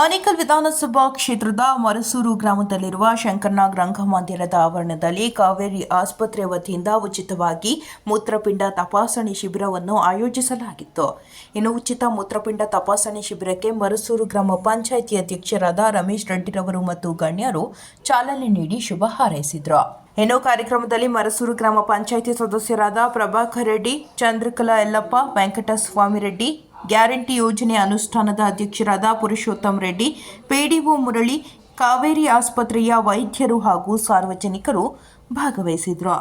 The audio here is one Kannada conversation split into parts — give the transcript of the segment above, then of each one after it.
ಆನೇಕಲ್ ವಿಧಾನಸಭಾ ಕ್ಷೇತ್ರದ ಮರಸೂರು ಗ್ರಾಮದಲ್ಲಿರುವ ಶಂಕರನಾಗ್ ರಂಗಮಂದಿರದ ಆವರಣದಲ್ಲಿ ಕಾವೇರಿ ಆಸ್ಪತ್ರೆ ವತಿಯಿಂದ ಉಚಿತವಾಗಿ ಮೂತ್ರಪಿಂಡ ತಪಾಸಣೆ ಶಿಬಿರವನ್ನು ಆಯೋಜಿಸಲಾಗಿತ್ತು. ಇನ್ನು ಉಚಿತ ಮೂತ್ರಪಿಂಡ ತಪಾಸಣೆ ಶಿಬಿರಕ್ಕೆ ಮರಸೂರು ಗ್ರಾಮ ಪಂಚಾಯಿತಿ ಅಧ್ಯಕ್ಷರಾದ ರಮೇಶ್ ರೆಡ್ಡಿರವರು ಮತ್ತು ಗಣ್ಯರು ಚಾಲನೆ ನೀಡಿ ಶುಭ ಹಾರೈಸಿದರು. ಇನ್ನು ಕಾರ್ಯಕ್ರಮದಲ್ಲಿ ಮರಸೂರು ಗ್ರಾಮ ಪಂಚಾಯಿತಿ ಸದಸ್ಯರಾದ ಪ್ರಭಾಕರ್ ರೆಡ್ಡಿ, ಚಂದ್ರಕಲಾ ಯಲ್ಲಪ್ಪ, ವೆಂಕಟಸ್ವಾಮಿ ರೆಡ್ಡಿ, ಗ್ಯಾರಂಟಿ ಯೋಜನೆ ಅನುಷ್ಠಾನದ ಅಧ್ಯಕ್ಷರಾದ ಪುರುಷೋತ್ತಮ್ ರೆಡ್ಡಿ, ಪಿಡಿಒ ಮುರಳಿ, ಕಾವೇರಿ ಆಸ್ಪತ್ರೆಯ ವೈದ್ಯರು ಹಾಗೂ ಸಾರ್ವಜನಿಕರು ಭಾಗವಹಿಸಿದರು.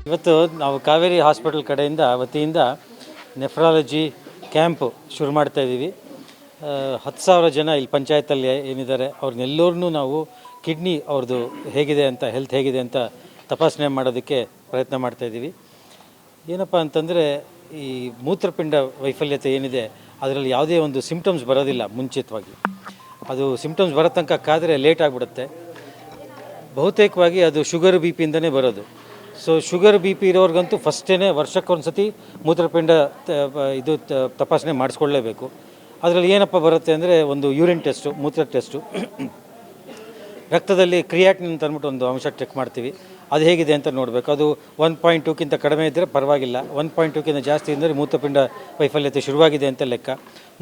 ಇವತ್ತು ನಾವು ಕಾವೇರಿ ಹಾಸ್ಪಿಟಲ್ ವತಿಯಿಂದ ನೆಫ್ರಾಲಜಿ ಕ್ಯಾಂಪು ಶುರು ಮಾಡ್ತಾಯಿದ್ದೀವಿ. 10,000 ಜನ ಇಲ್ಲಿ ಪಂಚಾಯತಲ್ಲಿ ಏನಿದ್ದಾರೆ ಅವ್ರನ್ನೆಲ್ಲರನ್ನೂ ನಾವು ಕಿಡ್ನಿ ಅವ್ರದ್ದು ಹೇಗಿದೆ ಅಂತ, ಹೆಲ್ತ್ ಹೇಗಿದೆ ಅಂತ ತಪಾಸಣೆ ಮಾಡೋದಕ್ಕೆ ಪ್ರಯತ್ನ ಮಾಡ್ತಾಯಿದ್ದೀವಿ. ಏನಪ್ಪ ಅಂತಂದರೆ, ಈ ಮೂತ್ರಪಿಂಡ ವೈಫಲ್ಯತೆ ಏನಿದೆ ಅದರಲ್ಲಿ ಯಾವುದೇ ಒಂದು ಸಿಂಪ್ಟಮ್ಸ್ ಬರೋದಿಲ್ಲ ಮುಂಚಿತವಾಗಿ. ಅದು ಸಿಂಪ್ಟಮ್ಸ್ ಬರೋ ತನಕ ಕಾದರೆ ಲೇಟ್ ಆಗಿಬಿಡುತ್ತೆ. ಬಹುತೇಕವಾಗಿ ಅದು ಶುಗರ್ ಬಿ ಪಿಯಿಂದನೇ ಬರೋದು. ಸೊ ಶುಗರ್ ಬಿ ಪಿ ಇರೋರ್ಗಂತೂ ಫಸ್ಟೇ ವರ್ಷಕ್ಕೊಂದು ಸತಿ ಮೂತ್ರಪಿಂಡ ತಪಾಸಣೆ ಮಾಡಿಸ್ಕೊಳ್ಳೇಬೇಕು. ಅದರಲ್ಲಿ ಏನಪ್ಪ ಬರುತ್ತೆ ಅಂದರೆ, ಒಂದು ಯೂರಿನ್ ಟೆಸ್ಟು, ಮೂತ್ರ ಟೆಸ್ಟು, ರಕ್ತದಲ್ಲಿ ಕ್ರಿಯಾಟಿನಿನ್ ಅಂತ ಅಂದ್ಬಿಟ್ಟು ಒಂದು ಅಂಶ ಚೆಕ್ ಮಾಡ್ತೀವಿ. ಅದು ಹೇಗಿದೆ ಅಂತ ನೋಡಬೇಕು. ಅದು 1.2ಕ್ಕಿಂತ ಕಡಿಮೆ ಇದ್ದರೆ ಪರವಾಗಿಲ್ಲ, 1.2ಕ್ಕಿಂತ ಜಾಸ್ತಿ ಇದ್ದರೆ ಮೂತ್ರಪಿಂಡ ವೈಫಲ್ಯತೆ ಶುರುವಾಗಿದೆ ಅಂತ ಲೆಕ್ಕ.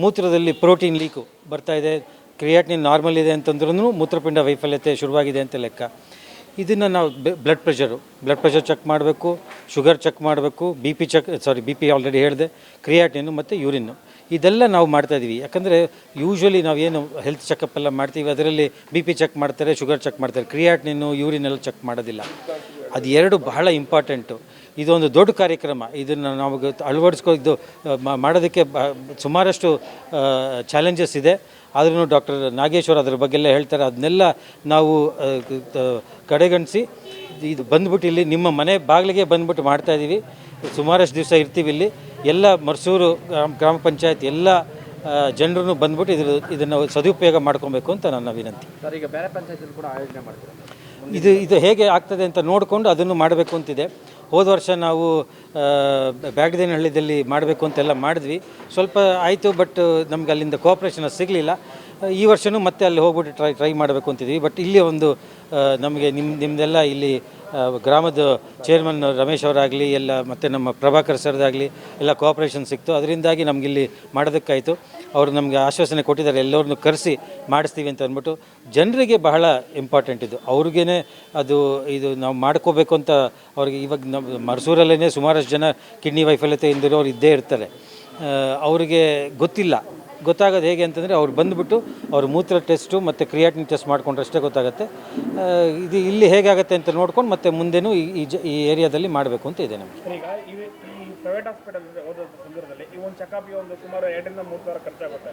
ಮೂತ್ರದಲ್ಲಿ ಪ್ರೋಟೀನ್ ಲೀಕು ಬರ್ತಾಯಿದೆ, ಕ್ರಿಯಾಟಿನಿನ್ ನಾರ್ಮಲ್ ಇದೆ ಅಂತಂದ್ರೂ ಮೂತ್ರಪಿಂಡ ವೈಫಲ್ಯತೆ ಶುರುವಾಗಿದೆ ಅಂತ ಲೆಕ್ಕ. ಇದನ್ನು ನಾವು ಬ್ಲಡ್ ಪ್ರೆಷರ್ ಚೆಕ್ ಮಾಡಬೇಕು, ಶುಗರ್ ಚೆಕ್ ಮಾಡಬೇಕು, ಬಿ ಪಿ ಆಲ್ರೆಡಿ ಹೇಳಿದೆ, ಕ್ರಿಯಾಟಿನು ಮತ್ತು ಯೂರಿನ್ನು ಇದೆಲ್ಲ ನಾವು ಮಾಡ್ತಾಯಿದ್ದೀವಿ. ಯಾಕಂದರೆ ಯೂಶ್ವಲಿ ನಾವೇನು ಹೆಲ್ತ್ ಚೆಕಪ್ ಎಲ್ಲ ಮಾಡ್ತೀವಿ ಅದರಲ್ಲಿ ಬಿ ಪಿ ಚೆಕ್ ಮಾಡ್ತಾರೆ, ಶುಗರ್ ಚೆಕ್ ಮಾಡ್ತಾರೆ, ಕ್ರಿಯಾಟಿನು ಯೂರಿನ್ ಎಲ್ಲ ಚೆಕ್ ಮಾಡೋದಿಲ್ಲ. ಅದು ಎರಡು ಬಹಳ ಇಂಪಾರ್ಟೆಂಟು. ಇದೊಂದು ದೊಡ್ಡ ಕಾರ್ಯಕ್ರಮ. ಇದನ್ನು ನಾವು ಅಳವಡಿಸ್ಕೊಂಡು ಮಾಡೋದಕ್ಕೆ ಸುಮಾರಷ್ಟು ಚಾಲೆಂಜಸ್ ಇದೆ. ಆದ್ರೂ ಡಾಕ್ಟರ್ ನಾಗೇಶ್ವರ್ ಅದ್ರ ಬಗ್ಗೆಲ್ಲ ಹೇಳ್ತಾರೆ. ಅದನ್ನೆಲ್ಲ ನಾವು ಕಡೆಗಣಿಸಿ ಇದು ಬಂದ್ಬಿಟ್ಟು ಇಲ್ಲಿ ನಿಮ್ಮ ಮನೆ ಬಾಗಿಲಿಗೆ ಬಂದ್ಬಿಟ್ಟು ಮಾಡ್ತಾಯಿದ್ದೀವಿ. ಸುಮಾರಷ್ಟು ದಿವಸ ಇರ್ತೀವಿ ಇಲ್ಲಿ. ಎಲ್ಲ ಮರಸೂರು ಗ್ರಾಮ ಪಂಚಾಯತ್ ಎಲ್ಲ ಜನರನ್ನು ಬಂದ್ಬಿಟ್ಟು ಇದನ್ನು ಸದುಪಯೋಗ ಮಾಡ್ಕೊಬೇಕು ಅಂತ ನನ್ನ ವಿನಂತಿ. ಸರ್, ಈಗ ಬೇರೆ ಪಂಚಾಯತ್ ಕೂಡ ಆಯೋಜನೆ ಮಾಡ್ತೀರಾ? ಇದು ಹೇಗೆ ಆಗ್ತದೆ ಅಂತ ನೋಡಿಕೊಂಡು ಅದನ್ನು ಮಾಡಬೇಕು ಅಂತಿದೆ. ಹೋದ ವರ್ಷ ನಾವು ಬ್ಯಾಡದೇನಹಳ್ಳಿಯಲ್ಲಿ ಮಾಡಬೇಕು ಅಂತೆಲ್ಲ ಮಾಡಿದ್ವಿ. ಸ್ವಲ್ಪ ಆಯಿತು, ಬಟ್ ನಮ್ಗೆ ಅಲ್ಲಿಂದ ಕೋಆಪ್ರೇಷನ್ ಸಿಗಲಿಲ್ಲ. ಈ ವರ್ಷವೂ ಮತ್ತೆ ಅಲ್ಲಿ ಹೋಗ್ಬಿಟ್ಟು ಟ್ರೈ ಮಾಡಬೇಕು ಅಂತಿದ್ವಿ. ಬಟ್ ಇಲ್ಲಿ ಒಂದು ನಮಗೆ ನಿಮ್ಮದೆಲ್ಲ ಇಲ್ಲಿ ಗ್ರಾಮದ ಚೇರ್ಮನ್ ರಮೇಶ್ ಅವರಾಗಲಿ ಎಲ್ಲ ಮತ್ತು ನಮ್ಮ ಪ್ರಭಾಕರ್ ಸರ್ದಾಗಲಿ ಎಲ್ಲ ಕೋಆಪ್ರೇಷನ್ ಸಿಕ್ತು. ಅದರಿಂದಾಗಿ ನಮಗಿಲ್ಲಿ ಮಾಡೋದಕ್ಕಾಯಿತು. ಅವರು ನಮಗೆ ಆಶ್ವಾಸನೆ ಕೊಟ್ಟಿದ್ದಾರೆ, ಎಲ್ಲರನ್ನೂ ಕರೆಸಿ ಮಾಡಿಸ್ತೀವಿ ಅಂತ ಅಂದ್ಬಿಟ್ಟು. ಜನರಿಗೆ ಬಹಳ ಇಂಪಾರ್ಟೆಂಟ್ ಇದು, ಅವ್ರಿಗೇ ಅದು ಇದು ನಾವು ಮಾಡ್ಕೋಬೇಕು ಅಂತ ಅವ್ರಿಗೆ. ಇವಾಗ ನಮ್ಮ ಮರಸೂರಲ್ಲೇ ಸುಮಾರಷ್ಟು ಜನ ಕಿಡ್ನಿ ವೈಫಲ್ಯತೆಯಿಂದಿರೋರು ಇದ್ದೇ ಇರ್ತಾರೆ. ಅವರಿಗೆ ಗೊತ್ತಾಗೋದು ಹೇಗೆ ಅಂತಂದರೆ ಅವ್ರು ಬಂದುಬಿಟ್ಟು ಅವ್ರ ಮೂತ್ರ ಟೆಸ್ಟು ಮತ್ತು ಕ್ರಿಯಾಟಿನ್ ಟೆಸ್ಟ್ ಮಾಡಿಕೊಂಡ್ರಷ್ಟೇ ಗೊತ್ತಾಗುತ್ತೆ. ಇದು ಇಲ್ಲಿ ಹೇಗಾಗುತ್ತೆ ಅಂತ ನೋಡ್ಕೊಂಡು ಮತ್ತೆ ಮುಂದೆನೂ ಈ ಏರಿಯಾದಲ್ಲಿ ಮಾಡಬೇಕು ಅಂತ ಇದೆ ನಮಗೆ. ಈಗ ಈ ಪ್ರೈವೇಟ್ ಹಾಸ್ಪಿಟಲ್ ಓದೋ ಸಂದರ್ಭದಲ್ಲಿ ಈ ಒಂದು ಚೆಕಪ್ಗೆ ಒಂದು ಸುಮಾರು 2 ರಿಂದ 3 ಸಾವಿರ ಖರ್ಚಾಗುತ್ತೆ.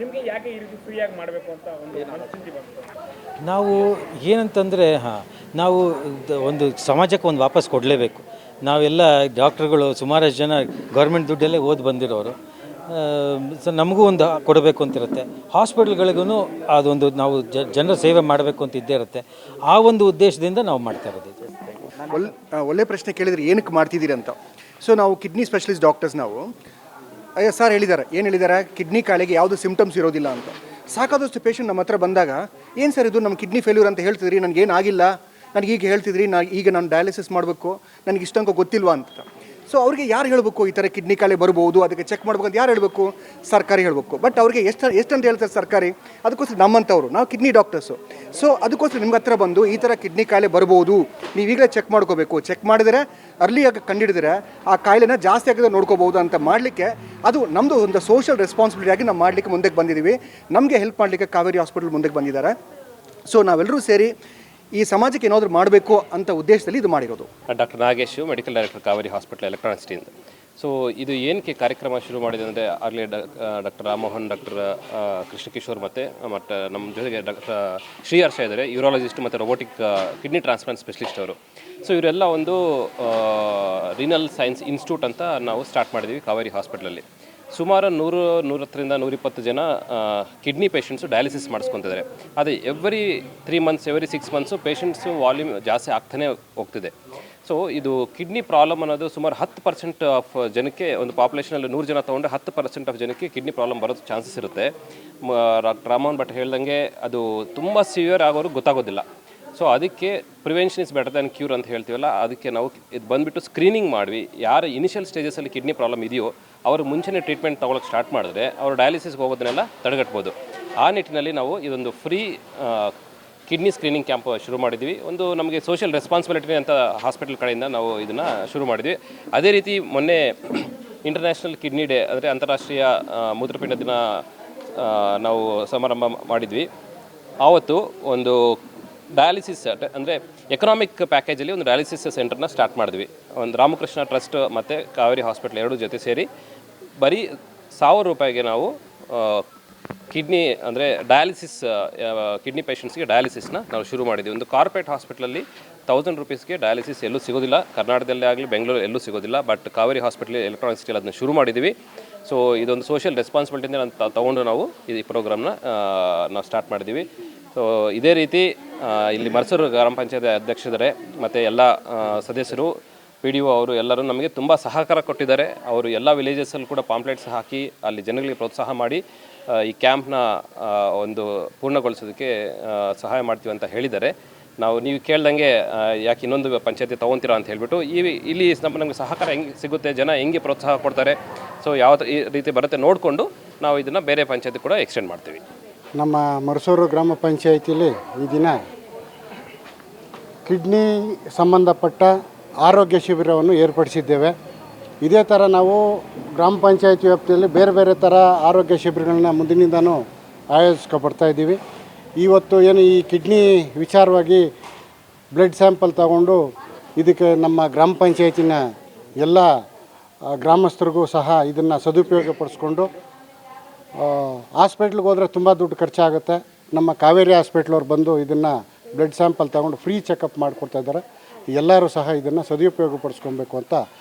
ನಿಮಗೆ ಯಾಕೆ ಈ ರೀತಿ ಫ್ರೀಯಾಗಿ ಮಾಡಬೇಕು ಅಂತ ಒಂದು ಮನಸ್ಥಿತಿ ಬಂತು? ನಾವು ಏನಂತಂದರೆ ನಾವು ಒಂದು ಸಮಾಜಕ್ಕೆ ಒಂದು ವಾಪಸ್ ಕೊಡಲೇಬೇಕು. ನಾವೆಲ್ಲ ಡಾಕ್ಟ್ರುಗಳು ಸುಮಾರಷ್ಟು ಜನ ಗೌರ್ಮೆಂಟ್ ದುಡ್ಡಲ್ಲೇ ಓದಿ ಬಂದಿರೋರು. ಸೊ ನಮಗೂ ಒಂದು ಕೊಡಬೇಕು ಅಂತಿರುತ್ತೆ. ಹಾಸ್ಪಿಟ್ಲ್ಗಳಿಗೂ ಅದೊಂದು ನಾವು ಜನರ ಸೇವೆ ಮಾಡಬೇಕು ಅಂತ ಇದ್ದೇ ಇರುತ್ತೆ. ಆ ಒಂದು ಉದ್ದೇಶದಿಂದ ನಾವು ಮಾಡ್ತಾ ಇರೋದು. ಒಳ್ಳೆ ಪ್ರಶ್ನೆ ಕೇಳಿದರೆ ಏನಕ್ಕೆ ಮಾಡ್ತಿದ್ದೀರಿ ಅಂತ. ಸೊ ನಾವು ಕಿಡ್ನಿ ಸ್ಪೆಷಲಿಸ್ಟ್ ಡಾಕ್ಟರ್ಸ್ ನಾವು ಸರ್ ಹೇಳಿದ್ದಾರೆ, ಏನು ಹೇಳಿದ್ದಾರೆ, ಕಿಡ್ನಿ ಕಾಯಿಲೆಗೆ ಯಾವುದು ಸಿಮ್ಟಮ್ಸ್ ಇರೋದಿಲ್ಲ ಅಂತ. ಸಾಕಾದಷ್ಟು ಪೇಷಂಟ್ ನಮ್ಮ ಹತ್ರ ಬಂದಾಗ ಏನು ಸರ್ ಇದು ನಮ್ಮ ಕಿಡ್ನಿ ಫೇಲ್ಯೂರ್ ಅಂತ ಹೇಳ್ತಿದ್ರಿ, ನನಗೇನು ಆಗಿಲ್ಲ, ನನಗೀಗ ಹೇಳ್ತಿದ್ರಿ ಈಗ ನಾನು ಡಯಾಲಿಸಿಸ್ ಮಾಡಬೇಕು, ನನಗೆ ಇಷ್ಟಂಕ ಗೊತ್ತಿಲ್ವಾ ಅಂತ. ಸೊ ಅವ್ರಿಗೆ ಯಾರು ಹೇಳಬೇಕು ಈ ಥರ ಕಿಡ್ನಿ ಕಾಯಿಲೆ ಬರ್ಬೋದು, ಅದಕ್ಕೆ ಚೆಕ್ ಮಾಡ್ಬೇಕು ಅಂತ ಯಾರು ಹೇಳಬೇಕು? ಸರ್ಕಾರಿ ಹೇಳಬೇಕು. ಬಟ್ ಅವ್ರಿಗೆ ಎಷ್ಟಂತ ಹೇಳ್ತಾರೆ ಸರ್ಕಾರಿ? ಅದಕ್ಕೋಸ್ಕರ ನಮ್ಮಂಥವ್ರು ನಾವು ಕಿಡ್ನಿ ಡಾಕ್ಟರ್ಸು. ಸೊ ಅದಕ್ಕೋಸ್ಕರ ನಿಮ್ಗೆ ಹತ್ರ ಬಂದು ಈ ಥರ ಕಿಡ್ನಿ ಕಾಯಿಲೆ ಬರ್ಬೋದು, ನೀವೀಗಲೇ ಚೆಕ್ ಮಾಡ್ಕೋಬೇಕು, ಚೆಕ್ ಮಾಡಿದರೆ ಅರ್ಲಿಯಾಗಿ ಕಂಡಿಡಿದ್ರೆ ಆ ಕಾಯಿಲೆನ ಜಾಸ್ತಿ ಆಗಿದೆ ನೋಡ್ಕೋಬೋದು ಅಂತ ಮಾಡಲಿಕ್ಕೆ ಅದು ನಮ್ಮದು ಒಂದು ಸೋಷಿಯಲ್ ರೆಸ್ಪಾನ್ಸಿಬಿಲಿಟಿಯಾಗಿ ನಾವು ಮಾಡಲಿಕ್ಕೆ ಮುಂದಕ್ಕೆ ಬಂದಿದ್ದೀವಿ. ನಮಗೆ ಹೆಲ್ಪ್ ಮಾಡಲಿಕ್ಕೆ ಕಾವೇರಿ ಹಾಸ್ಪಿಟಲ್ ಮುಂದಕ್ಕೆ ಬಂದಿದ್ದಾರೆ. ಸೊ ನಾವೆಲ್ಲರೂ ಸೇರಿ ಈ ಸಮಾಜಕ್ಕೆ ಏನಾದರೂ ಮಾಡಬೇಕು ಅಂತ ಉದ್ದೇಶದಲ್ಲಿ ಇದು ಮಾಡಿರೋದು. Doctor Nagesh, medical director Kaveri hospital electronic ಸಿಟಿಯಿಂದ. ಸೊ ಇದು ಏನಕ್ಕೆ ಕಾರ್ಯಕ್ರಮ ಶುರು ಮಾಡಿದೆ ಅಂದರೆ, ಆಗಲೇ ಡಾಕ್ಟರ್ ರಾಮಮೋಹನ್, ಡಾಕ್ಟರ್ ಕೃಷ್ಣಕಿಶೋರ್ ಮತ್ತು ನಮ್ಮ ಜೊತೆಗೆ ಡಾಕ್ಟರ್ ಶ್ರೀಹರ್ಷ ಇದ್ದಾರೆ, ಯೂರಾಲಜಿಸ್ಟ್ ಮತ್ತು ರೋಬೋಟಿಕ್ ಕಿಡ್ನಿ ಟ್ರಾನ್ಸ್ಪ್ಲಾಂಟ್ ಸ್ಪೆಷಲಿಸ್ಟ್ ಅವರು. ಸೊ ಇವರೆಲ್ಲ ಒಂದು ರೀನಲ್ ಸೈನ್ಸ್ ಇನ್ಸ್ಟಿಟ್ಯೂಟ್ ಅಂತ ನಾವು ಸ್ಟಾರ್ಟ್ ಮಾಡಿದ್ದೀವಿ ಕಾವೇರಿ ಹಾಸ್ಪಿಟಲಲ್ಲಿ. ಸುಮಾರು 100-120 120 ಜನ ಕಿಡ್ನಿ ಪೇಷಂಟ್ಸು ಡಯಾಲಿಸಿಸ್ ಮಾಡಿಸ್ಕೊತಿದ್ದಾರೆ. ಅದೇ every 3 months, every 6 months patients volume ಜಾಸ್ತಿ ಆಗ್ತಾನೆ ಹೋಗ್ತಿದೆ. ಸೊ ಇದು ಕಿಡ್ನಿ ಪ್ರಾಬ್ಲಮ್ ಅನ್ನೋದು ಸುಮಾರು 10% ಆಫ್ ಜನಕ್ಕೆ, ಒಂದು ಪಾಪ್ಯುಲೇಷನಲ್ಲಿ 100 ಜನ ತೊಗೊಂಡ್ರೆ 10% ಆಫ್ ಜನಕ್ಕೆ ಕಿಡ್ನಿ ಪ್ರಾಬ್ಲಮ್ ಬರೋದು ಚಾನ್ಸಸ್ ಇರುತ್ತೆ. ಡಾಕ್ಟರ್ ರಾಮಮೋಹನ್ ಭಟ್ ಹೇಳ್ದಂಗೆ ಅದು ತುಂಬ ಸಿವಿಯರ್ ಆಗೋರು ಗೊತ್ತಾಗೋದಿಲ್ಲ. ಸೊ ಅದಕ್ಕೆ prevention is better than cure ಅಂತ ಹೇಳ್ತೀವಲ್ಲ, ಅದಕ್ಕೆ ನಾವು ಇದು ಬಂದುಬಿಟ್ಟು ಸ್ಕ್ರೀನಿಂಗ್ ಮಾಡಿ ಯಾರು ಇನಿಷಿಯಲ್ ಸ್ಟೇಜಸಲ್ಲಿ ಕಿಡ್ನಿ ಪ್ರಾಬ್ಲಮ್ ಇದೆಯೋ ಅವರು ಮುಂಚೆನೇ ಟ್ರೀಟ್ಮೆಂಟ್ ತೊಗೊಳಕ್ಕೆ ಸ್ಟಾರ್ಟ್ ಮಾಡಿದ್ರೆ ಅವರು ಡಯಾಲಿಸಿಸ್ಗೆ ಹೋಗೋದನ್ನೆಲ್ಲ ತಡೆಗಟ್ಬೋದು. ಆ ನಿಟ್ಟಿನಲ್ಲಿ ನಾವು ಇದೊಂದು ಫ್ರೀ ಕಿಡ್ನಿ ಸ್ಕ್ರೀನಿಂಗ್ ಕ್ಯಾಂಪ್ ಶುರು ಮಾಡಿದ್ವಿ. ಒಂದು ನಮಗೆ ಸೋಷಿಯಲ್ ರೆಸ್ಪಾನ್ಸಿಬಿಲಿಟಿ ಅಂತ ಹಾಸ್ಪಿಟಲ್ ಕಡೆಯಿಂದ ನಾವು ಇದನ್ನು ಶುರು ಮಾಡಿದ್ವಿ. ಅದೇ ರೀತಿ ಮೊನ್ನೆ ಇಂಟರ್ನ್ಯಾಷನಲ್ ಕಿಡ್ನಿ ಡೇ, ಅಂದರೆ ಅಂತಾರಾಷ್ಟ್ರೀಯ ಮೂತ್ರಪಿಂಡ ದಿನ ನಾವು ಸಮಾರಂಭ ಮಾಡಿದ್ವಿ. ಆವತ್ತು ಒಂದು ಡಯಾಲಿಸಿಸ್ ಅಂದರೆ ಎಕನಾಮಿಕ್ ಪ್ಯಾಕೇಜಲ್ಲಿ ಒಂದು ಡಯಾಲಿಸಿಸ್ ಸೆಂಟರ್ನ ಸ್ಟಾರ್ಟ್ ಮಾಡಿದ್ವಿ. ಒಂದು ರಾಮಕೃಷ್ಣ ಟ್ರಸ್ಟ್ ಮತ್ತು ಕಾವೇರಿ ಹಾಸ್ಪಿಟಲ್ ಎರಡೂ ಜೊತೆ ಸೇರಿ ಬರೀ 1000 ರೂಪಾಯಿಗೆ ನಾವು ಕಿಡ್ನಿ ಅಂದರೆ ಡಯಾಲಿಸಿಸ್, ಕಿಡ್ನಿ ಪೇಷಂಟ್ಸ್ಗೆ ಡಯಾಲಿಸಿಸ್ನ ನಾವು ಶುರು ಮಾಡಿದ್ವಿ. ಒಂದು ಕಾರ್ಪೊರೇಟ್ ಹಾಸ್ಪಿಟಲಲ್ಲಿ 1000 ರೂಪೀಸ್ಗೆ ಡಯಾಲಿಸಿಸ್ ಎಲ್ಲೂ ಸಿಗೋದಿಲ್ಲ, ಕರ್ನಾಟಕದಲ್ಲೇ ಆಗಲಿ ಬೆಂಗಳೂರು ಎಲ್ಲೂ ಸಿಗೋದಿಲ್ಲ. ಬಟ್ ಕಾವೇರಿ ಹಾಸ್ಪಿಟಲ್ ಎಲೆಕ್ಟ್ರಾನಿಕ್ ಸಿಟಿಯಲ್ಲಿ ಅದನ್ನ ಶುರು ಮಾಡಿದ್ದೀವಿ. ಸೊ ಇದೊಂದು ಸೋಷಿಯಲ್ ರೆಸ್ಪಾನ್ಸಿಬಿಲಿಟಿಯಿಂದ ತೊಗೊಂಡು ನಾವು ಈ ಪ್ರೋಗ್ರಾಮ್ನ ನಾವು ಸ್ಟಾರ್ಟ್ ಮಾಡಿದ್ದೀವಿ. ಸೊ ಇದೇ ರೀತಿ ಇಲ್ಲಿ ಮರಸೂರು ಗ್ರಾಮ ಪಂಚಾಯತ್ ಅಧ್ಯಕ್ಷರಿದ್ದಾರೆ ಮತ್ತು ಎಲ್ಲ ಸದಸ್ಯರು, PDO ಅವರು ಎಲ್ಲರೂ ನಮಗೆ ತುಂಬ ಸಹಕಾರ ಕೊಟ್ಟಿದ್ದಾರೆ. ಅವರು ಎಲ್ಲ ವಿಲೇಜಸಲ್ಲಿ ಕೂಡ ಪಾಂಪ್ಲೆಟ್ಸ್ ಹಾಕಿ ಅಲ್ಲಿ ಜನಗಳಿಗೆ ಪ್ರೋತ್ಸಾಹ ಮಾಡಿ ಈ ಕ್ಯಾಂಪ್ನ ಒಂದು ಪೂರ್ಣಗೊಳಿಸೋದಕ್ಕೆ ಸಹಾಯ ಮಾಡ್ತೀವಿ ಅಂತ ಹೇಳಿದ್ದಾರೆ. ನೀವು ಕೇಳ್ದಂಗೆ ಯಾಕೆ ಇನ್ನೊಂದು ಪಂಚಾಯತಿ ತೊಗೊತೀರಾ ಅಂತ ಹೇಳಿಬಿಟ್ಟು ಇಲ್ಲಿ ನಮಗೆ ಸಹಕಾರ ಹೆಂಗೆ ಸಿಗುತ್ತೆ, ಜನ ಹೆಂಗೆ ಪ್ರೋತ್ಸಾಹ ಕೊಡ್ತಾರೆ, ಸೊ ಯಾವ ರೀತಿ ಬರುತ್ತೆ ನೋಡಿಕೊಂಡು ನಾವು ಇದನ್ನು ಬೇರೆ ಪಂಚಾಯತಿ ಕೂಡ ಎಕ್ಸ್ಟೆಂಡ್ ಮಾಡ್ತೀವಿ. ನಮ್ಮ ಮರಸೂರು ಗ್ರಾಮ ಪಂಚಾಯಿತಿಯಲ್ಲಿ ಈ ದಿನ ಕಿಡ್ನಿ ಸಂಬಂಧಪಟ್ಟ ಆರೋಗ್ಯ ಶಿಬಿರವನ್ನು ಏರ್ಪಡಿಸಿದ್ದೇವೆ. ಇದೇ ಥರ ನಾವು ಗ್ರಾಮ ಪಂಚಾಯಿತಿ ವ್ಯಾಪ್ತಿಯಲ್ಲಿ ಬೇರೆ ಬೇರೆ ಥರ ಆರೋಗ್ಯ ಶಿಬಿರಗಳನ್ನ ಮುಂದಿನಿಂದನೂ ಆಯೋಜಿಸ್ಕೊಬರ್ತಾ ಇದ್ದೀವಿ. ಇವತ್ತು ಏನು ಈ ಕಿಡ್ನಿ ವಿಚಾರವಾಗಿ ಬ್ಲಡ್ ಸ್ಯಾಂಪಲ್ ತಗೊಂಡು ಇದಕ್ಕೆ ನಮ್ಮ ಗ್ರಾಮ ಪಂಚಾಯತಿನ ಎಲ್ಲ ಗ್ರಾಮಸ್ಥರಿಗೂ ಸಹ ಇದನ್ನು ಸದುಪಯೋಗಪಡಿಸ್ಕೊಂಡು ಹಾಸ್ಪಿಟ್ಲಿಗೆ ಹೋದರೆ ತುಂಬ ದುಡ್ಡು ಖರ್ಚಾಗುತ್ತೆ. ನಮ್ಮ ಕಾವೇರಿ ಹಾಸ್ಪಿಟ್ಲವ್ರು ಬಂದು ಇದನ್ನು ಬ್ಲಡ್ ಸ್ಯಾಂಪಲ್ ತಗೊಂಡು ಫ್ರೀ ಚೆಕಪ್ ಮಾಡಿಕೊಡ್ತಾ ಇದ್ದಾರೆ. ಎಲ್ಲರೂ ಸಹ ಇದನ್ನು ಸದುಪಯೋಗಪಡಿಸ್ಕೊಬೇಕು ಅಂತ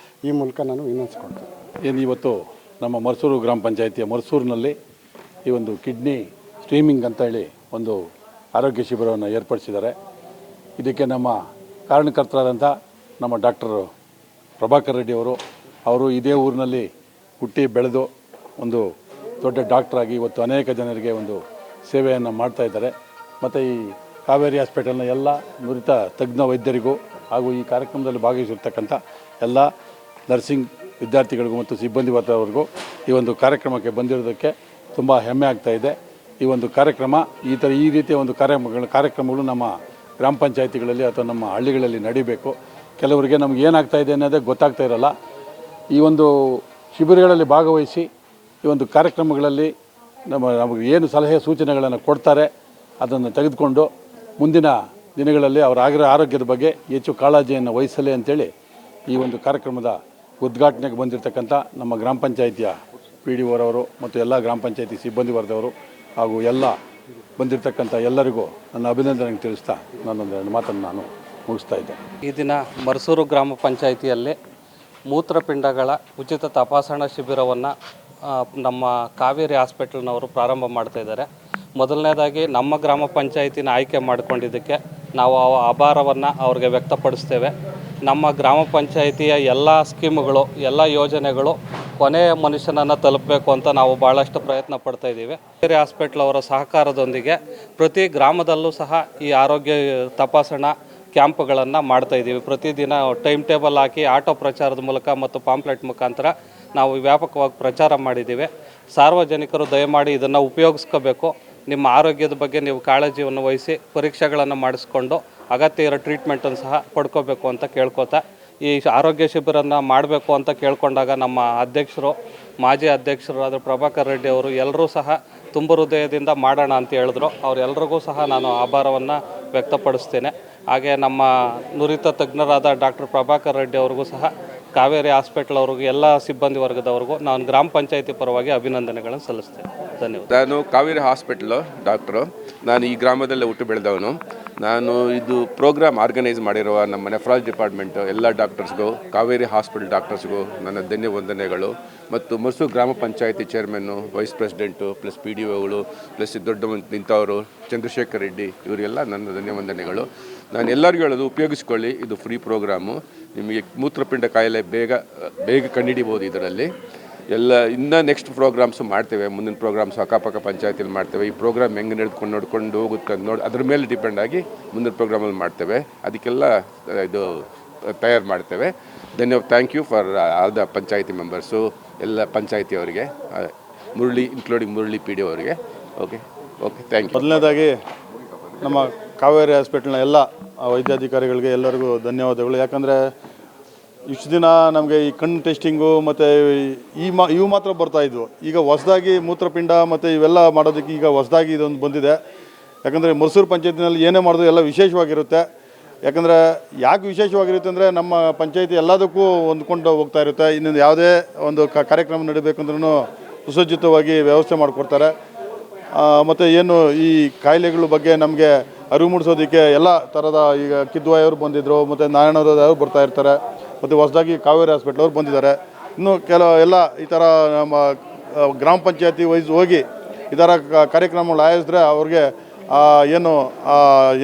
ಈ ಮೂಲಕ ನಾನು ವಿನಂತಿಸ್ಕೊಳ್ತೀನಿ. ಏನು ಇವತ್ತು ನಮ್ಮ ಮರಸೂರು ಗ್ರಾಮ ಪಂಚಾಯಿತಿಯ ಮರಸೂರಿನಲ್ಲಿ ಈ ಒಂದು ಕಿಡ್ನಿ ಸ್ಟ್ರೀಮಿಂಗ್ ಅಂತ ಹೇಳಿ ಒಂದು ಆರೋಗ್ಯ ಶಿಬಿರವನ್ನು ಏರ್ಪಡಿಸಿದ್ದಾರೆ. ಇದಕ್ಕೆ ನಮ್ಮ ಕಾರಣಕರ್ತರಾದಂಥ ನಮ್ಮ ಡಾಕ್ಟರ್ ಪ್ರಭಾಕರ್ ರೆಡ್ಡಿ ಅವರು ಇದೇ ಊರಿನಲ್ಲಿ ಹುಟ್ಟಿ ಬೆಳೆದು ಒಂದು ದೊಡ್ಡ ಡಾಕ್ಟ್ರಾಗಿ ಇವತ್ತು ಅನೇಕ ಜನರಿಗೆ ಒಂದು ಸೇವೆಯನ್ನು ಮಾಡ್ತಾ ಇದ್ದಾರೆ. ಮತ್ತು ಈ ಕಾವೇರಿ ಹಾಸ್ಪಿಟಲ್ನ ಎಲ್ಲ ನುರಿತ ತಜ್ಞ ವೈದ್ಯರಿಗೂ ಹಾಗೂ ಈ ಕಾರ್ಯಕ್ರಮದಲ್ಲಿ ಭಾಗವಹಿಸಿರ್ತಕ್ಕಂಥ ಎಲ್ಲ ನರ್ಸಿಂಗ್ ವಿದ್ಯಾರ್ಥಿಗಳಿಗೂ ಮತ್ತು ಸಿಬ್ಬಂದಿ ವರ್ಗದವರಿಗೂ ಈ ಒಂದು ಕಾರ್ಯಕ್ರಮಕ್ಕೆ ಬಂದಿರೋದಕ್ಕೆ ತುಂಬ ಹೆಮ್ಮೆ ಆಗ್ತಾಯಿದೆ. ಈ ಒಂದು ಕಾರ್ಯಕ್ರಮ ಈ ರೀತಿಯ ಒಂದು ಕಾರ್ಯಕ್ರಮಗಳು ನಮ್ಮ ಗ್ರಾಮ ಪಂಚಾಯಿತಿಗಳಲ್ಲಿ ಅಥವಾ ನಮ್ಮ ಹಳ್ಳಿಗಳಲ್ಲಿ ನಡೀಬೇಕು. ಕೆಲವರಿಗೆ ನಮ್ಗೆ ಏನಾಗ್ತಾಯಿದೆ ಅನ್ನೋದೇ ಗೊತ್ತಾಗ್ತಾ ಇರೋಲ್ಲ. ಈ ಒಂದು ಶಿಬಿರಗಳಲ್ಲಿ ಭಾಗವಹಿಸಿ ಈ ಒಂದು ಕಾರ್ಯಕ್ರಮಗಳಲ್ಲಿ ನಮಗೆ ಏನು ಸಲಹೆ ಸೂಚನೆಗಳನ್ನು ಕೊಡ್ತಾರೆ ಅದನ್ನು ತೆಗೆದುಕೊಂಡು ಮುಂದಿನ ದಿನಗಳಲ್ಲಿ ಅವರ ಆರೋಗ್ಯದ ಬಗ್ಗೆ ಹೆಚ್ಚು ಕಾಳಜಿಯನ್ನು ವಹಿಸಲಿ ಅಂತೇಳಿ ಈ ಒಂದು ಕಾರ್ಯಕ್ರಮದ ಉದ್ಘಾಟನೆಗೆ ಬಂದಿರತಕ್ಕಂಥ ನಮ್ಮ ಗ್ರಾಮ ಪಂಚಾಯಿತಿಯ PDOರವರು ಮತ್ತು ಎಲ್ಲ ಗ್ರಾಮ ಪಂಚಾಯಿತಿ ಸಿಬ್ಬಂದಿ ವರ್ಗದವರು ಹಾಗೂ ಎಲ್ಲ ಬಂದಿರತಕ್ಕಂಥ ಎಲ್ಲರಿಗೂ ನನ್ನ ಅಭಿನಂದನೆ ತಿಳಿಸ್ತಾ ನಾನೊಂದೆರಡು ಮಾತನ್ನು ನಾನು ಮುಗಿಸ್ತಾ ಇದ್ದೆ. ಈ ದಿನ ಮರಸೂರು ಗ್ರಾಮ ಪಂಚಾಯಿತಿಯಲ್ಲಿ ಮೂತ್ರಪಿಂಡಗಳ ಉಚಿತ ತಪಾಸಣಾ ಶಿಬಿರವನ್ನು ನಮ್ಮ ಕಾವೇರಿ ಹಾಸ್ಪಿಟಲ್ನವರು ಪ್ರಾರಂಭ ಮಾಡ್ತಾಯಿದ್ದಾರೆ. ಮೊದಲನೇದಾಗಿ ನಮ್ಮ ಗ್ರಾಮ ಪಂಚಾಯಿತಿನ ಆಯ್ಕೆ ಮಾಡಿಕೊಂಡಿದ್ದಕ್ಕೆ ನಾವು ಆಭಾರವನ್ನು ಅವ್ರಿಗೆ ವ್ಯಕ್ತಪಡಿಸ್ತೇವೆ. ನಮ್ಮ ಗ್ರಾಮ ಪಂಚಾಯಿತಿಯ ಎಲ್ಲ ಸ್ಕೀಮುಗಳು, ಎಲ್ಲ ಯೋಜನೆಗಳು ಕೊನೆಯ ಮನುಷ್ಯನನ್ನು ತಲುಪಬೇಕು ಅಂತ ನಾವು ಭಾಳಷ್ಟು ಪ್ರಯತ್ನ ಪಡ್ತಾಯಿದ್ದೀವಿ. ಕಾವೇರಿ ಹಾಸ್ಪಿಟ್ಲ್ ಅವರ ಸಹಕಾರದೊಂದಿಗೆ ಪ್ರತಿ ಗ್ರಾಮದಲ್ಲೂ ಸಹ ಈ ಆರೋಗ್ಯ ತಪಾಸಣಾ ಕ್ಯಾಂಪ್ಗಳನ್ನು ಮಾಡ್ತಾಯಿದ್ದೀವಿ. ಪ್ರತಿದಿನ ಟೈಮ್ ಟೇಬಲ್ ಹಾಕಿ ಆಟೋ ಪ್ರಚಾರದ ಮೂಲಕ ಮತ್ತು ಪಾಂಪ್ಲೆಟ್ ಮುಖಾಂತರ ನಾವು ವ್ಯಾಪಕವಾಗಿ ಪ್ರಚಾರ ಮಾಡಿದ್ದೀವಿ. ಸಾರ್ವಜನಿಕರು ದಯಮಾಡಿ ಇದನ್ನು ಉಪಯೋಗಿಸ್ಕೋಬೇಕು. ನಿಮ್ಮ ಆರೋಗ್ಯದ ಬಗ್ಗೆ ನೀವು ಕಾಳಜಿಯನ್ನು ವಹಿಸಿ ಪರೀಕ್ಷೆಗಳನ್ನು ಮಾಡಿಸ್ಕೊಂಡು ಅಗತ್ಯ ಇರೋ ಟ್ರೀಟ್ಮೆಂಟನ್ನು ಸಹ ಪಡ್ಕೋಬೇಕು ಅಂತ ಕೇಳ್ಕೊತಾ ಈ ಆರೋಗ್ಯ ಶಿಬಿರನ್ನು ಮಾಡಬೇಕು ಅಂತ ಕೇಳ್ಕೊಂಡಾಗ ನಮ್ಮ ಅಧ್ಯಕ್ಷರು, ಮಾಜಿ ಅಧ್ಯಕ್ಷರಾದ ಪ್ರಭಾಕರ್ ರೆಡ್ಡಿ ಅವರು ಎಲ್ಲರೂ ಸಹ ತುಂಬ ಹೃದಯದಿಂದ ಮಾಡೋಣ ಅಂತ ಹೇಳಿದ್ರು. ಅವರೆಲ್ಲರಿಗೂ ಸಹ ನಾನು ಆಭಾರವನ್ನು ವ್ಯಕ್ತಪಡಿಸ್ತೇನೆ. ಹಾಗೆ ನಮ್ಮ ನುರಿತ ತಜ್ಞರಾದ ಡಾಕ್ಟರ್ ಪ್ರಭಾಕರ್ ರೆಡ್ಡಿ ಅವ್ರಿಗೂ ಸಹ ಕಾವೇರಿ ಹಾಸ್ಪಿಟಲ್ ಅವ್ರಿಗೂ ಎಲ್ಲ ಸಿಬ್ಬಂದಿ ವರ್ಗದವ್ರಿಗೂ ನಾನು ಗ್ರಾಮ ಪಂಚಾಯಿತಿ ಪರವಾಗಿ ಅಭಿನಂದನೆಗಳನ್ನು ಸಲ್ಲಿಸ್ತೇನೆ. ಧನ್ಯವಾದ. ನಾನು ಕಾವೇರಿ ಹಾಸ್ಪಿಟ್ಲು ಡಾಕ್ಟ್ರು. ನಾನು ಈ ಗ್ರಾಮದಲ್ಲೇ ಹುಟ್ಟು ಬೆಳೆದವನು. ನಾನು ಇದು ಪ್ರೋಗ್ರಾಮ್ ಆರ್ಗನೈಸ್ ಮಾಡಿರುವ ನಮ್ಮ ನೆಫ್ರಾಲಜಿ ಡಿಪಾರ್ಟ್ಮೆಂಟು ಎಲ್ಲ ಡಾಕ್ಟರ್ಸ್ಗೂ, ಕಾವೇರಿ ಹಾಸ್ಪಿಟಲ್ ಡಾಕ್ಟರ್ಸ್ಗೂ ನನ್ನ ಧನ್ಯವಂದನೆಗಳು. ಮತ್ತು ಮರಸೂರು ಗ್ರಾಮ panchayat ಚೇರ್ಮನ್ನು, wise president plus PDOಗಳು plus ದೊಡ್ಡ ನಿಂತವರು ಚಂದ್ರಶೇಖರ್ ರೆಡ್ಡಿ ಇವರಿಗೆಲ್ಲ ನನ್ನ ಧನ್ಯವಂದನೆಗಳು. ನಾನು ಎಲ್ಲರಿಗೂ ಹೇಳೋದು, ಉಪಯೋಗಿಸ್ಕೊಳ್ಳಿ. ಇದು ಫ್ರೀ ಪ್ರೋಗ್ರಾಮು. ನಿಮಗೆ ಮೂತ್ರಪಿಂಡ ಕಾಯಿಲೆ ಬೇಗ ಕಂಡುಹಿಡಿಬೋದು ಇದರಲ್ಲಿ. ಇನ್ನು ನೆಕ್ಸ್ಟ್ ಪ್ರೋಗ್ರಾಮ್ಸು ಮಾಡ್ತೇವೆ. ಮುಂದಿನ ಪ್ರೋಗ್ರಾಮ್ಸು ಅಕ್ಕಪಕ್ಕ ಪಂಚಾಯತಿಯಲ್ಲಿ ಮಾಡ್ತೇವೆ. ಈ ಪ್ರೋಗ್ರಾಮ್ ಹೆಂಗೆ ನೋಡ್ಕೊಂಡು ಹೋಗುತ್ತೆ ಅಂತ ಅದ್ರ ಮೇಲೆ ಡಿಪೆಂಡ್ ಆಗಿ ಮುಂದಿನ ಪ್ರೋಗ್ರಾಮಲ್ಲಿ ಮಾಡ್ತೇವೆ. ಅದಕ್ಕೆಲ್ಲ ಇದು ತಯಾರು ಮಾಡ್ತೇವೆ. ಧನ್ಯವಾದ. Thank you for all the panchayat members, ಎಲ್ಲ ಪಂಚಾಯತಿಯವರಿಗೆ, ಮುರಳಿ ಇನ್ಕ್ಲೂಡಿಂಗ್ ಮುರಳಿ PDO ಅವರಿಗೆ. Okay thank you. ಮೊದಲನೇದಾಗಿ ನಮ್ಮ ಕಾವೇರಿ ಹಾಸ್ಪಿಟಲ್ನ ಎಲ್ಲ ವೈದ್ಯಾಧಿಕಾರಿಗಳಿಗೆ ಎಲ್ಲರಿಗೂ ಧನ್ಯವಾದಗಳು. ಯಾಕಂದರೆ ಇಷ್ಟು ದಿನ ನಮಗೆ ಈ ಕಣ್ಣು ಟೆಸ್ಟಿಂಗು ಮತ್ತು ಇವು ಮಾತ್ರ ಬರ್ತಾಯಿದ್ವು. ಈಗ ಹೊಸದಾಗಿ ಮೂತ್ರಪಿಂಡ ಮತ್ತು ಇವೆಲ್ಲ ಮಾಡೋದಕ್ಕೆ ಈಗ ಹೊಸದಾಗಿ ಇದೊಂದು ಬಂದಿದೆ. ಯಾಕಂದರೆ ಮರಸೂರು ಪಂಚಾಯತಿನಲ್ಲಿ ಏನೇ ಮಾಡೋದು ಎಲ್ಲ ವಿಶೇಷವಾಗಿರುತ್ತೆ. ಯಾಕಂದರೆ ಯಾಕೆ ವಿಶೇಷವಾಗಿರುತ್ತೆ ಅಂದರೆ ನಮ್ಮ ಪಂಚಾಯತಿ ಎಲ್ಲದಕ್ಕೂ ಹೊಂದ್ಕೊಂಡು ಹೋಗ್ತಾ ಇರುತ್ತೆ. ಇನ್ನೊಂದು ಯಾವುದೇ ಒಂದು ಕಾರ್ಯಕ್ರಮ ನಡೀಬೇಕಂದ್ರೂ ಸುಸಜ್ಜಿತವಾಗಿ ವ್ಯವಸ್ಥೆ ಮಾಡಿಕೊಡ್ತಾರೆ. ಮತ್ತು ಏನು ಈ ಕಾಯಿಲೆಗಳ ಬಗ್ಗೆ ನಮಗೆ ಅರಿವು ಮೂಡಿಸೋದಕ್ಕೆ ಎಲ್ಲ ಥರದ ಈಗ ಕಿದ್ವಾಯವರು ಬಂದಿದ್ದರು, ಮತ್ತು ನಾರಾಯಣವರು ಬರ್ತಾ ಇರ್ತಾರೆ, ಮತ್ತು ಹೊಸದಾಗಿ ಕಾವೇರಿ ಹಾಸ್ಪಿಟ್ಲ್ ಅವ್ರು ಬಂದಿದ್ದಾರೆ. ಇನ್ನು ಎಲ್ಲ ಈ ಥರ ನಮ್ಮ ಗ್ರಾಮ ಪಂಚಾಯತಿ ವೈಸ್ ಹೋಗಿ ಈ ಥರ ಕಾರ್ಯಕ್ರಮಗಳು ಆಯೋಜಿಸಿದ್ರೆ ಅವ್ರಿಗೆ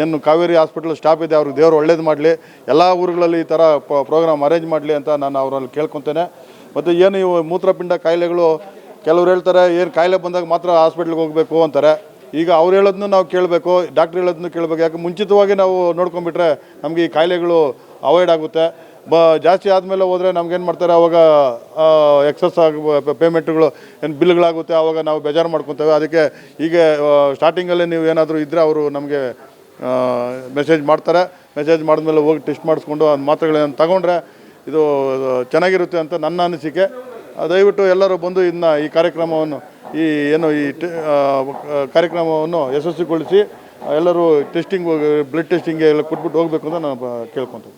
ಏನು ಕಾವೇರಿ ಹಾಸ್ಪಿಟಲ್ ಸ್ಟಾಫ್ ಇದೆ ಅವ್ರಿಗೆ ದೇವರು ಒಳ್ಳೇದು ಮಾಡಲಿ, ಎಲ್ಲ ಊರುಗಳಲ್ಲಿ ಈ ಥರ ಪ್ರೋಗ್ರಾಮ್ ಅರೇಂಜ್ ಮಾಡಲಿ ಅಂತ ನಾನು ಅವರಲ್ಲಿ ಕೇಳ್ಕೊತೇನೆ. ಮತ್ತು ಏನು ಇವು ಮೂತ್ರಪಿಂಡ ಕಾಯಿಲೆಗಳು ಕೆಲವ್ರು ಹೇಳ್ತಾರೆ ಏನು ಕಾಯಿಲೆ ಬಂದಾಗ ಮಾತ್ರ ಹಾಸ್ಪಿಟ್ಲಿಗೆ ಹೋಗಬೇಕು ಅಂತಾರೆ. ಈಗ ಅವ್ರು ಹೇಳೋದನ್ನು ನಾವು ಕೇಳಬೇಕು, ಡಾಕ್ಟ್ರ್ ಹೇಳೋದನ್ನು ಕೇಳಬೇಕು. ಯಾಕೆ ಮುಂಚಿತವಾಗಿ ನಾವು ನೋಡ್ಕೊಂಡ್ಬಿಟ್ರೆ ನಮಗೆ ಈ ಕಾಯಿಲೆಗಳು ಅವಾಯ್ಡ್ ಆಗುತ್ತೆ. ಜಾಸ್ತಿ ಆದಮೇಲೆ ಹೋದರೆ ನಮ್ಗೇನು ಮಾಡ್ತಾರೆ, ಅವಾಗ ಎಕ್ಸಸ್ ಪೇಮೆಂಟ್ಗಳು ಏನು ಬಿಲ್ಗಳಾಗುತ್ತೆ, ಆವಾಗ ನಾವು ಬೇಜಾರು ಮಾಡ್ಕೊತೇವೆ. ಅದಕ್ಕೆ ಹೀಗೆ ಸ್ಟಾರ್ಟಿಂಗಲ್ಲೇ ನೀವು ಏನಾದರೂ ಇದ್ದರೆ ಅವರು ನಮಗೆ ಮೆಸೇಜ್ ಮಾಡ್ತಾರೆ. ಮೆಸೇಜ್ ಮಾಡಿದ್ಮೇಲೆ ಹೋಗಿ ಟೆಸ್ಟ್ ಮಾಡಿಸ್ಕೊಂಡು ಆ ಮಾತ್ರೆಗಳನ್ನು ತಗೊಂಡ್ರೆ ಇದು ಚೆನ್ನಾಗಿರುತ್ತೆ ಅಂತ ನನ್ನ ಅನಿಸಿಕೆ. ದಯವಿಟ್ಟು ಎಲ್ಲರೂ ಬಂದು ಈ ಕಾರ್ಯಕ್ರಮವನ್ನು ಕಾರ್ಯಕ್ರಮವನ್ನು ಯಶಸ್ವಿಗೊಳಿಸಿ ಎಲ್ಲರೂ ಬ್ಲಡ್ ಟೆಸ್ಟಿಂಗ್ಗೆ ಎಲ್ಲ ಕೊಟ್ಬಿಟ್ಟು ಹೋಗಬೇಕು ಅಂತ ನಾನು ಕೇಳ್ಕೊತೀನಿ.